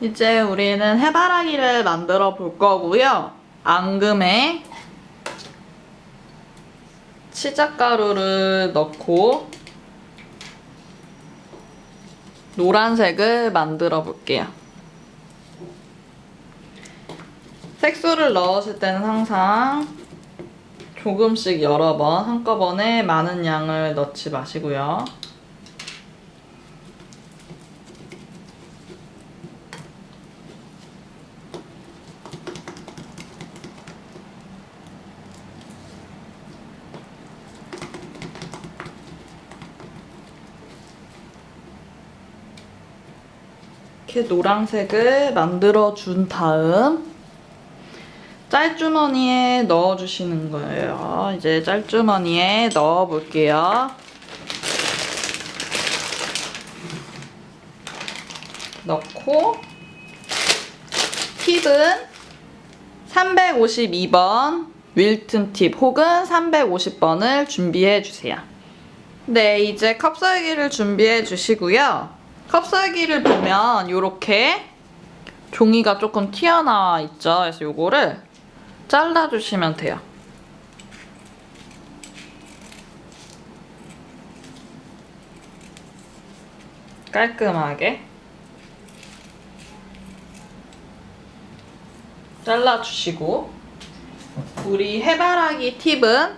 이제 우리는 해바라기를 만들어 볼 거고요. 앙금에 치작가루를 넣고 노란색을 만들어 볼게요. 색소를 넣으실 때는 항상 조금씩 여러 번 한꺼번에 많은 양을 넣지 마시고요. 이렇게 노란색을 만들어 준 다음 짤주머니에 넣어 주시는 거예요. 이제 짤주머니에 넣어 볼게요. 넣고 팁은 352번 윌튼 팁 혹은 350번을 준비해 주세요. 네, 이제 컵썰기를 준비해 주시고요. 컵썰기를 보면 이렇게 종이가 조금 튀어나와 있죠. 그래서 요거를 잘라주시면 돼요. 깔끔하게 잘라주시고, 우리 해바라기 팁은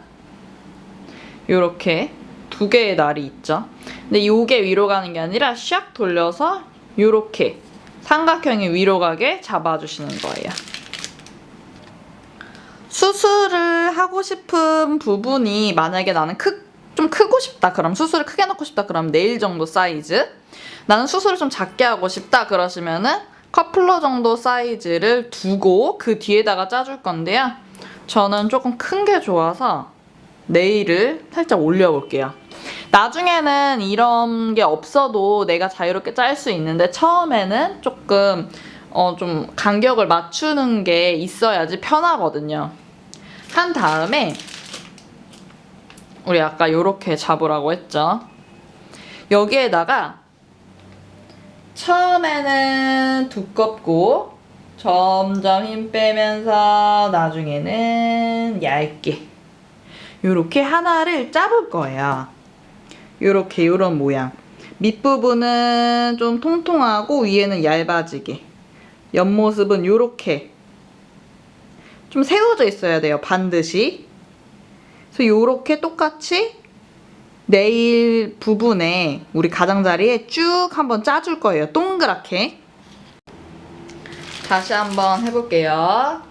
이렇게 두 개의 날이 있죠. 근데 요게 위로 가는 게 아니라 샥 돌려서 요렇게 삼각형이 위로 가게 잡아주시는 거예요. 수술을 하고 싶은 부분이 만약에 나는 좀 크고 싶다 그럼 수술을 크게 넣고 싶다 그러면 네일 정도 사이즈, 나는 수술을 좀 작게 하고 싶다 그러시면은 커플러 정도 사이즈를 두고 그 뒤에다가 짜줄 건데요. 저는 조금 큰 게 좋아서 네일을 살짝 올려볼게요. 나중에는 이런 게 없어도 내가 자유롭게 짤 수 있는데 처음에는 조금 좀 간격을 맞추는 게 있어야지 편하거든요. 한 다음에 우리 아까 요렇게 잡으라고 했죠. 여기에다가 처음에는 두껍고 점점 힘 빼면서 나중에는 얇게 요렇게 하나를 짜볼 거예요. 요렇게 요런 모양. 밑부분은 좀 통통하고 위에는 얇아지게. 옆모습은 요렇게 좀 세워져 있어야 돼요. 반드시. 그래서 요렇게 똑같이 네일 부분에 우리 가장자리에 쭉 한번 짜줄 거예요. 동그랗게. 다시 한번 해볼게요.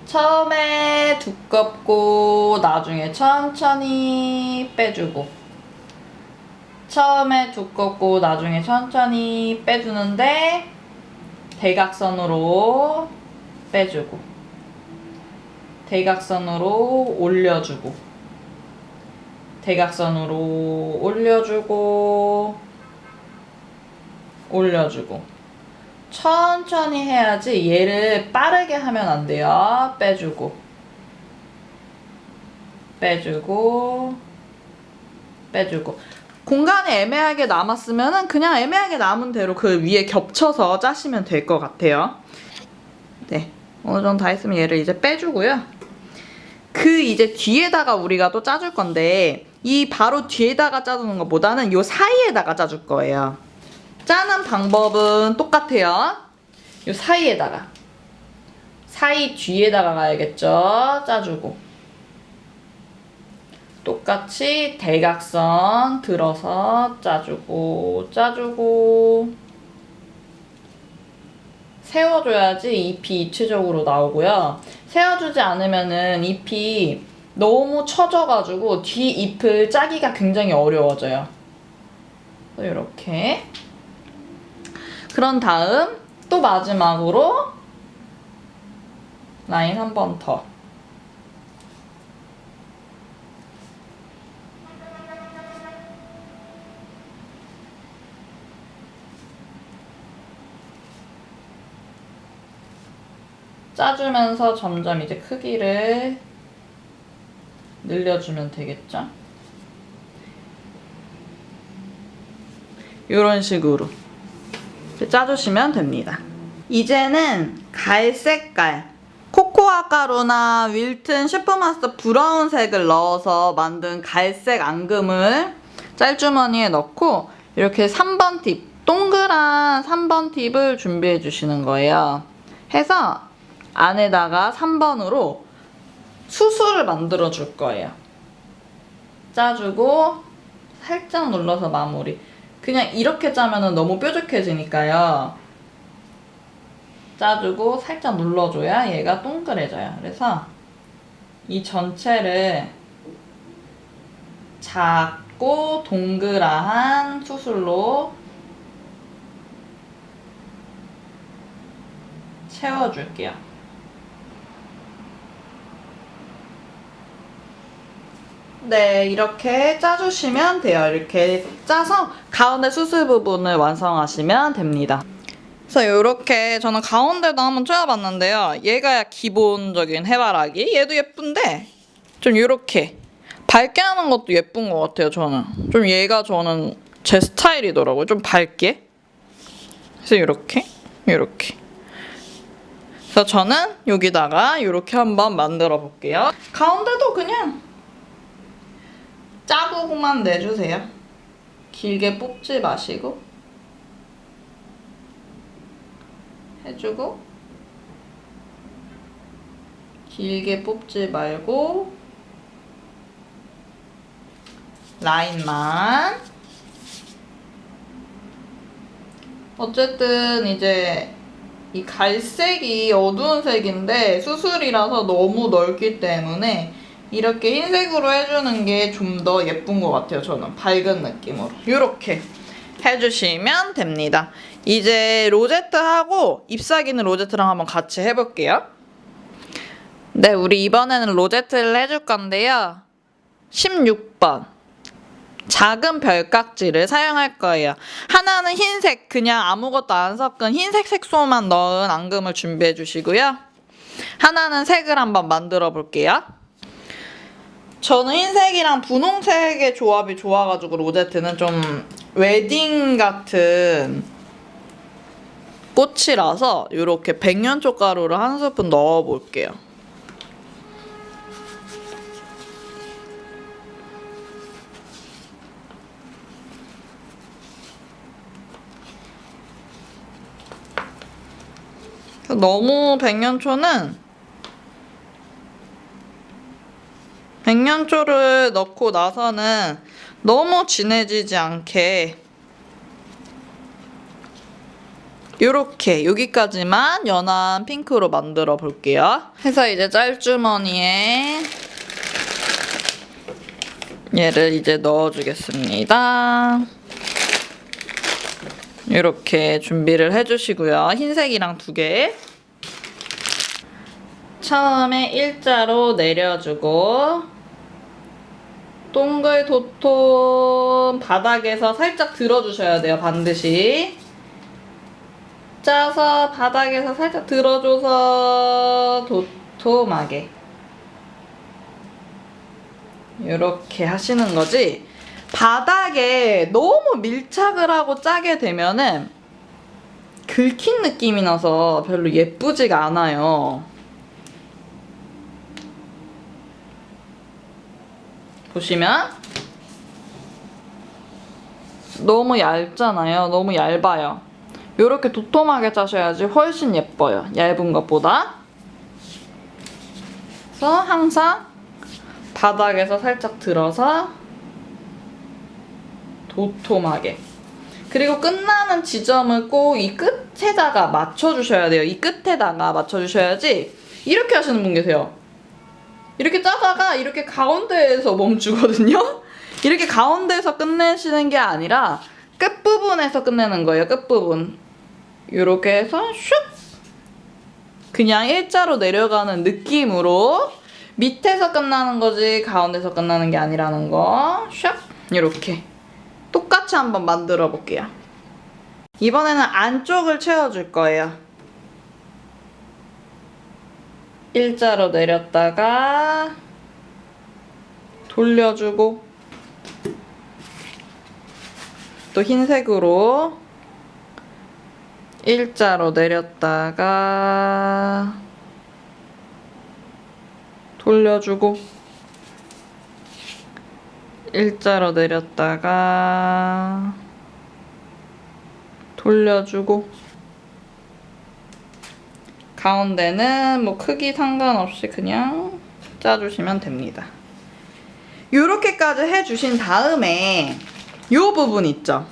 처음에 두껍고 나중에 천천히 빼주고, 처음에 두껍고 나중에 천천히 빼주는데 대각선으로 빼주고, 대각선으로 올려주고, 대각선으로 올려주고, 올려주고. 천천히 해야지 얘를 빠르게 하면 안 돼요. 빼주고, 빼주고, 빼주고. 공간이 애매하게 남았으면 그냥 애매하게 남은 대로 그 위에 겹쳐서 짜시면 될 것 같아요. 네, 어느 정도 다 했으면 얘를 이제 빼주고요. 그 이제 뒤에다가 우리가 또 짜줄 건데 이 바로 뒤에다가 짜주는 것보다는 요 사이에다가 짜줄 거예요. 짜는 방법은 똑같아요. 요 사이에다가, 사이 뒤에다가 가야겠죠. 짜주고 똑같이 대각선 들어서 짜주고 짜주고 세워줘야지 잎이 입체적으로 나오고요. 세워주지 않으면은 잎이 너무 처져가지고 뒤 잎을 짜기가 굉장히 어려워져요. 이렇게. 그런 다음 또 마지막으로 라인 한 번 더. 짜주면서 점점 이제 크기를 늘려주면 되겠죠? 이런 식으로. 짜주시면 됩니다. 이제는 갈색깔 코코아 가루나 윌튼 셰프마스터 브라운색을 넣어서 만든 갈색 앙금을 짤주머니에 넣고 이렇게 3번 팁, 동그란 3번 팁을 준비해 주시는 거예요. 해서 안에다가 3번으로 수수를 만들어 줄 거예요. 짜주고 살짝 눌러서 마무리. 그냥 이렇게 짜면 너무 뾰족해지니까요. 짜주고 살짝 눌러줘야 얘가 동그래져요. 그래서 이 전체를 작고 동그란 수술로 채워줄게요. 네, 이렇게 짜주시면 돼요. 이렇게 짜서 가운데 수술 부분을 완성하시면 됩니다. 그래서 이렇게 저는 가운데도 한번 쪼여봤는데요. 얘가 기본적인 해바라기. 얘도 예쁜데 좀 이렇게 밝게 하는 것도 예쁜 것 같아요. 저는 좀 얘가 저는 제 스타일이더라고요. 좀 밝게. 그래서 이렇게 그래서 저는 여기다가 이렇게 한번 만들어 볼게요. 가운데도 그냥 자국만 내주세요. 길게 뽑지 마시고 해주고 길게 뽑지 말고 라인만. 어쨌든 이제 이 갈색이 어두운 색인데 수술이라서 너무 넓기 때문에 이렇게 흰색으로 해주는 게 좀 더 예쁜 것 같아요. 저는 밝은 느낌으로 이렇게 해주시면 됩니다. 이제 로제트하고 잎사귀는 로제트랑 한번 같이 해볼게요. 네, 우리 이번에는 로제트를 해줄 건데요. 16번 작은 별깍지를 사용할 거예요. 하나는 흰색, 그냥 아무것도 안 섞은 흰색 색소만 넣은 앙금을 준비해 주시고요. 하나는 색을 한번 만들어 볼게요. 저는 흰색이랑 분홍색의 조합이 좋아가지고 로제트는 좀 웨딩 같은 꽃이라서 이렇게 백년초 가루를 한 스푼 넣어 볼게요. 너무 백년초를 넣고 나서는 너무 진해지지 않게 이렇게 여기까지만 연한 핑크로 만들어 볼게요. 해서 이제 짤주머니에 얘를 이제 넣어주겠습니다. 이렇게 준비를 해주시고요. 흰색이랑 2개. 처음에 일자로 내려주고 동글 도톰 바닥에서 살짝 들어주셔야 돼요. 반드시. 짜서 바닥에서 살짝 들어줘서 도톰하게 이렇게 하시는 거지. 바닥에 너무 밀착을 하고 짜게 되면은 긁힌 느낌이 나서 별로 예쁘지가 않아요. 보시면 너무 얇잖아요. 너무 얇아요. 이렇게 도톰하게 짜셔야지 훨씬 예뻐요. 얇은 것보다. 그래서 항상 바닥에서 살짝 들어서 도톰하게. 그리고 끝나는 지점을 꼭 이 끝에다가 맞춰주셔야 돼요. 이 끝에다가 맞춰주셔야지. 이렇게 하시는 분 계세요. 이렇게 짜다가 이렇게 가운데에서 멈추거든요. 이렇게 가운데에서 끝내시는 게 아니라 끝부분에서 끝내는 거예요. 끝부분. 이렇게 해서 슉! 그냥 일자로 내려가는 느낌으로 밑에서 끝나는 거지 가운데서 끝나는 게 아니라는 거. 슉! 이렇게 똑같이 한번 만들어 볼게요. 이번에는 안쪽을 채워줄 거예요. 일자로 내렸다가 돌려주고 또 흰색으로 일자로 내렸다가 돌려주고 일자로 내렸다가 돌려주고 가운데는 뭐 크기 상관없이 그냥 짜주시면 됩니다. 이렇게까지 해주신 다음에 이 부분 있죠?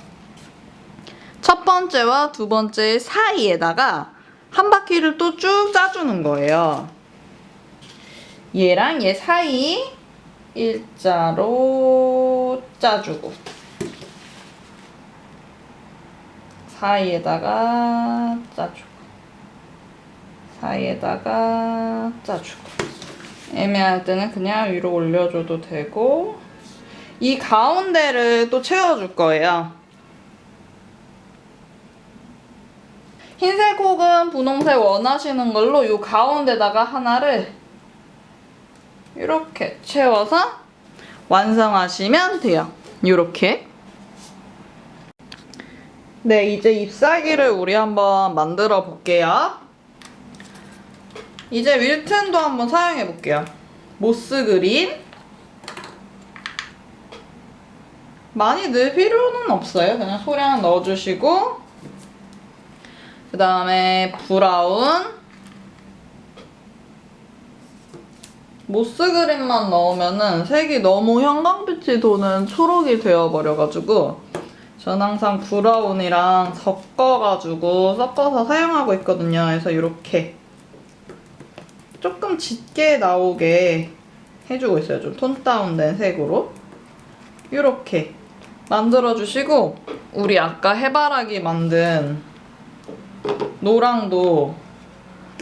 첫 번째와 두 번째 사이에다가 한 바퀴를 또 쭉 짜주는 거예요. 얘랑 얘 사이 일자로 짜주고 사이에다가 짜주고 사이에다가 짜주고 애매할 때는 그냥 위로 올려줘도 되고 이 가운데를 또 채워줄 거예요. 흰색 혹은 분홍색 원하시는 걸로 이 가운데다가 하나를 이렇게 채워서 완성하시면 돼요. 이렇게. 네, 이제 잎사귀를 우리 한번 만들어 볼게요. 이제 윌튼도 한번 사용해 볼게요. 모스 그린. 많이 넣을 필요는 없어요. 그냥 소량 넣어주시고 그 다음에 브라운. 모스 그린만 넣으면은 색이 너무 형광빛이 도는 초록이 되어버려가지고 전 항상 브라운이랑 섞어서 사용하고 있거든요. 그래서 이렇게 조금 짙게 나오게 해주고 있어요. 좀 톤 다운된 색으로 이렇게 만들어주시고 우리 아까 해바라기 만든 노랑도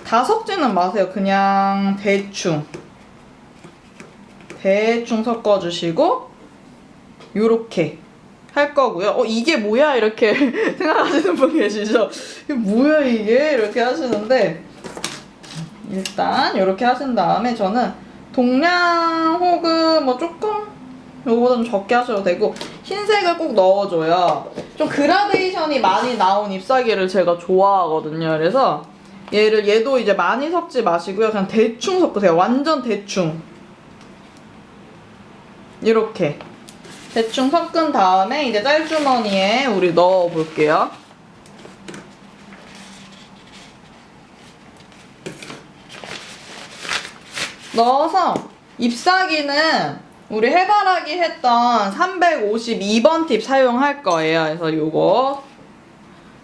다 섞지는 마세요. 그냥 대충 섞어주시고 요렇게 할 거고요. 이게 뭐야? 이렇게 생각하시는 분 계시죠? 이게 뭐야 이게? 이렇게 하시는데 일단 이렇게 하신 다음에 저는 동량 혹은 뭐 조금 요거보다 좀 적게 하셔도 되고 흰색을 꼭 넣어줘요. 좀 그라데이션이 많이 나온 잎사귀를 제가 좋아하거든요. 그래서 얘도 이제 많이 섞지 마시고요. 그냥 대충 섞으세요. 완전 대충. 이렇게 대충 섞은 다음에 이제 짤주머니에 우리 넣어볼게요. 넣어서 잎사귀는 우리 해바라기 했던 352번 팁 사용할 거예요. 그래서 요거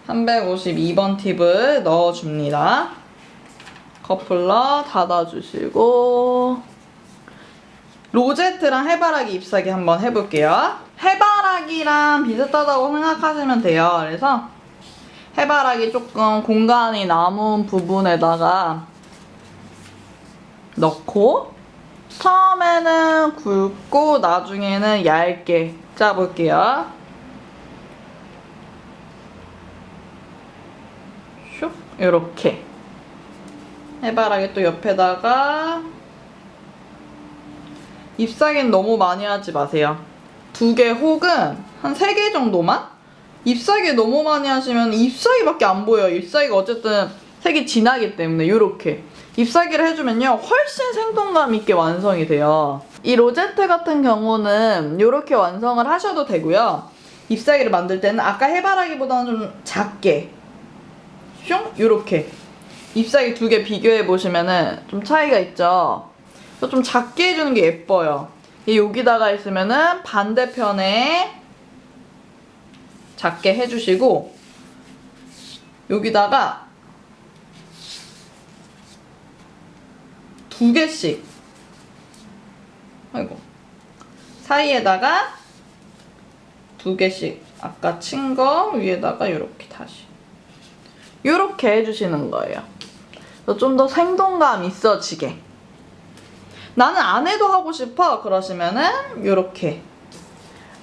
352번 팁을 넣어줍니다. 커플러 닫아주시고 로제트랑 해바라기 잎사귀 한번 해볼게요. 해바라기랑 비슷하다고 생각하시면 돼요. 그래서 해바라기 조금 공간이 남은 부분에다가 넣고 처음에는 굵고 나중에는 얇게 짜볼게요. 슉 이렇게 해바라기 또 옆에다가 잎사귀는 너무 많이 하지 마세요. 2개 혹은 한 3개 정도만? 잎사귀 너무 많이 하시면 잎사귀밖에 안 보여요. 잎사귀가 어쨌든 색이 진하기 때문에 이렇게 잎사귀를 해주면요 훨씬 생동감 있게 완성이 돼요. 이 로제트 같은 경우는 이렇게 완성을 하셔도 되고요. 잎사귀를 만들 때는 아까 해바라기보다는 좀 작게 슝 이렇게 잎사귀 2개 비교해 보시면은 좀 차이가 있죠. 좀 작게 해주는 게 예뻐요. 여기다가 있으면은 반대편에 작게 해주시고 여기다가 2개씩 아이고 사이에다가 2개씩 아까 친 거 위에다가 이렇게 다시 이렇게 해주시는 거예요. 좀 더 생동감 있어지게. 나는 안에도 하고 싶어 그러시면은 이렇게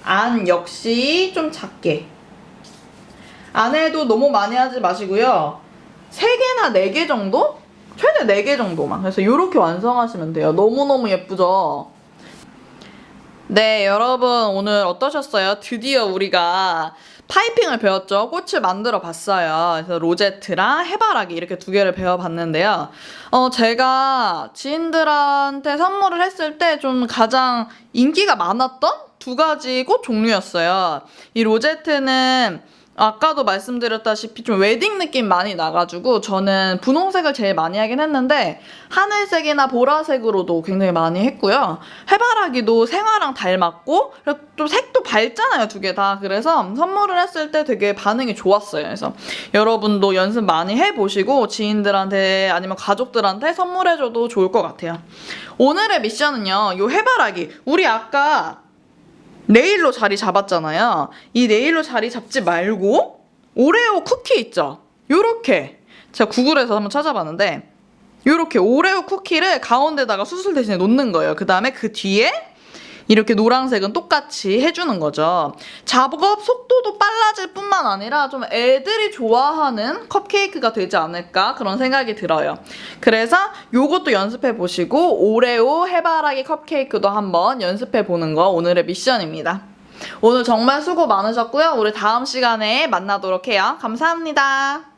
안 역시 좀 작게 안에도 너무 많이 하지 마시고요. 3개나 4개 정도? 최대 4개 정도만. 그래서 이렇게 완성하시면 돼요. 너무너무 예쁘죠? 네, 여러분 오늘 어떠셨어요? 드디어 우리가 파이핑을 배웠죠. 꽃을 만들어 봤어요. 그래서 로제트랑 해바라기 이렇게 두 개를 배워봤는데요. 제가 지인들한테 선물을 했을 때 좀 가장 인기가 많았던 두 가지 꽃 종류였어요. 이 로제트는 아까도 말씀드렸다시피 좀 웨딩 느낌 많이 나가지고 저는 분홍색을 제일 많이 하긴 했는데 하늘색이나 보라색으로도 굉장히 많이 했고요. 해바라기도 생화랑 닮았고 좀 색도 밝잖아요, 두 개 다. 그래서 선물을 했을 때 되게 반응이 좋았어요. 그래서 여러분도 연습 많이 해보시고 지인들한테 아니면 가족들한테 선물해줘도 좋을 것 같아요. 오늘의 미션은요, 요 해바라기. 우리 아까 네일로 자리 잡았잖아요. 이 네일로 자리 잡지 말고 오레오 쿠키 있죠? 요렇게 제가 구글에서 한번 찾아봤는데 요렇게 오레오 쿠키를 가운데다가 수술 대신에 놓는 거예요. 그 다음에 그 뒤에 이렇게 노란색은 똑같이 해주는 거죠. 작업 속도도 빨라질 뿐만 아니라 좀 애들이 좋아하는 컵케이크가 되지 않을까 그런 생각이 들어요. 그래서 요것도 연습해 보시고 오레오 해바라기 컵케이크도 한번 연습해 보는 거 오늘의 미션입니다. 오늘 정말 수고 많으셨고요. 우리 다음 시간에 만나도록 해요. 감사합니다.